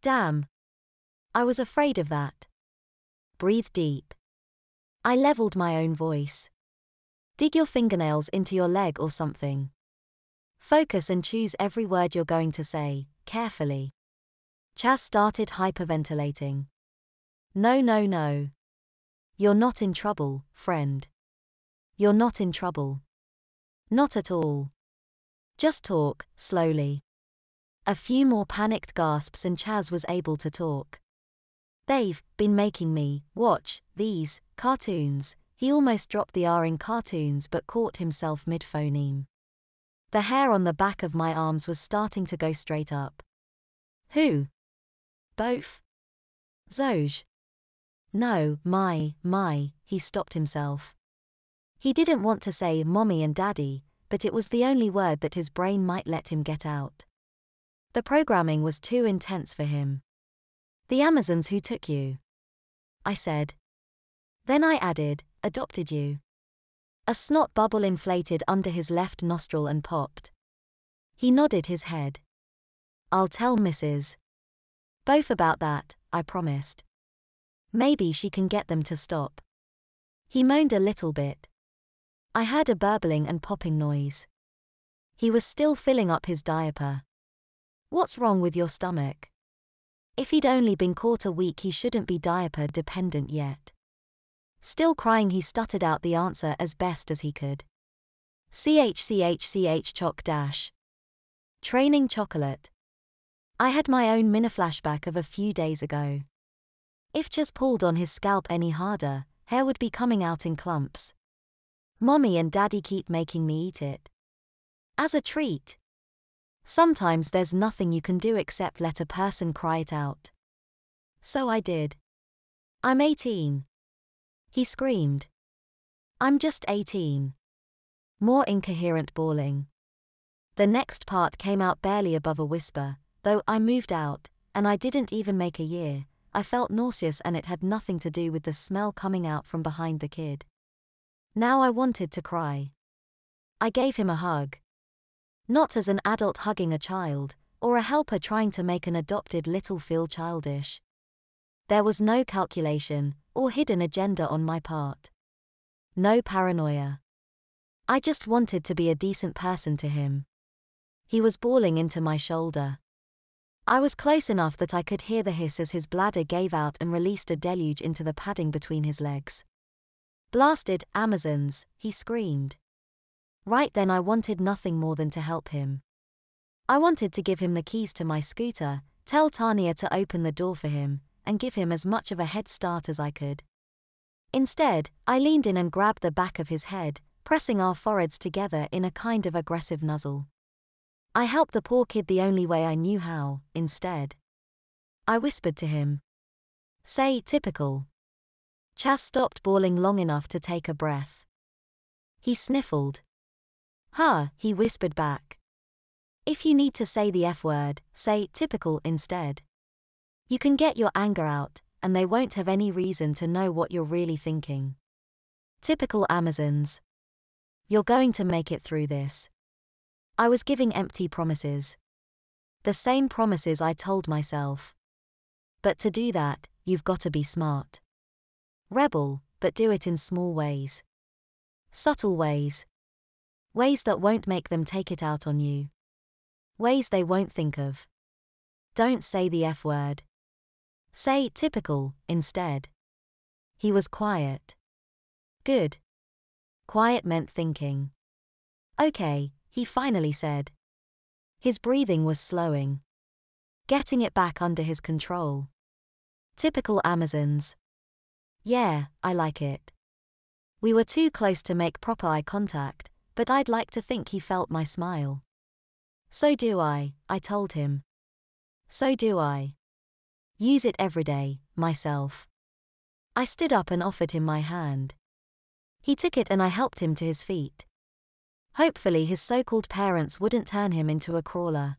Damn. I was afraid of that. Breathe deep. I leveled my own voice. Dig your fingernails into your leg or something. Focus and choose every word you're going to say, carefully. Chas started hyperventilating. No, no, no. You're not in trouble, friend. You're not in trouble. Not at all. Just talk, slowly. A few more panicked gasps and Chas was able to talk. They've been making me watch these cartoons. He almost dropped the R in cartoons but caught himself mid-phoneme. The hair on the back of my arms was starting to go straight up. Who? Both? Zoj. No, my, he stopped himself. He didn't want to say mommy and daddy, but it was the only word that his brain might let him get out. The programming was too intense for him. The Amazons who took you. I said. Then I added, adopted you. A snot bubble inflated under his left nostril and popped. He nodded his head. I'll tell Mrs. Both about that, I promised. Maybe she can get them to stop. He moaned a little bit. I heard a burbling and popping noise. He was still filling up his diaper. What's wrong with your stomach? If he'd only been caught a week, he shouldn't be diaper dependent yet. Still crying, he stuttered out the answer as best as he could. CHCHCH choc dash. Training chocolate. I had my own mini-flashback of a few days ago. If just pulled on his scalp any harder, hair would be coming out in clumps. Mommy and daddy keep making me eat it. As a treat. Sometimes there's nothing you can do except let a person cry it out. So I did. I'm 18. He screamed. I'm just 18. More incoherent bawling. The next part came out barely above a whisper, though I moved out, and I didn't even make a year. I felt nauseous and it had nothing to do with the smell coming out from behind the kid. Now I wanted to cry. I gave him a hug. Not as an adult hugging a child, or a helper trying to make an adopted little feel childish. There was no calculation, or hidden agenda on my part. No paranoia. I just wanted to be a decent person to him. He was bawling into my shoulder. I was close enough that I could hear the hiss as his bladder gave out and released a deluge into the padding between his legs. Blasted Amazons, he screamed. Right then I wanted nothing more than to help him. I wanted to give him the keys to my scooter, tell Tanya to open the door for him, and give him as much of a head start as I could. Instead, I leaned in and grabbed the back of his head, pressing our foreheads together in a kind of aggressive nuzzle. I helped the poor kid the only way I knew how, instead. I whispered to him. Say, typical. Chas stopped bawling long enough to take a breath. He sniffled. Huh, he whispered back. If you need to say the F word, say typical instead. You can get your anger out, and they won't have any reason to know what you're really thinking. Typical Amazons. You're going to make it through this. I was giving empty promises. The same promises I told myself. But to do that, you've got to be smart. Rebel, but do it in small ways. Subtle ways. Ways that won't make them take it out on you. Ways they won't think of. Don't say the F word. Say typical, instead. He was quiet. Good. Quiet meant thinking. Okay, he finally said. His breathing was slowing. Getting it back under his control. Typical Amazons. Yeah, I like it. We were too close to make proper eye contact, but I'd like to think he felt my smile. So do I told him. So do I. Use it every day, myself. I stood up and offered him my hand. He took it and I helped him to his feet. Hopefully his so-called parents wouldn't turn him into a crawler.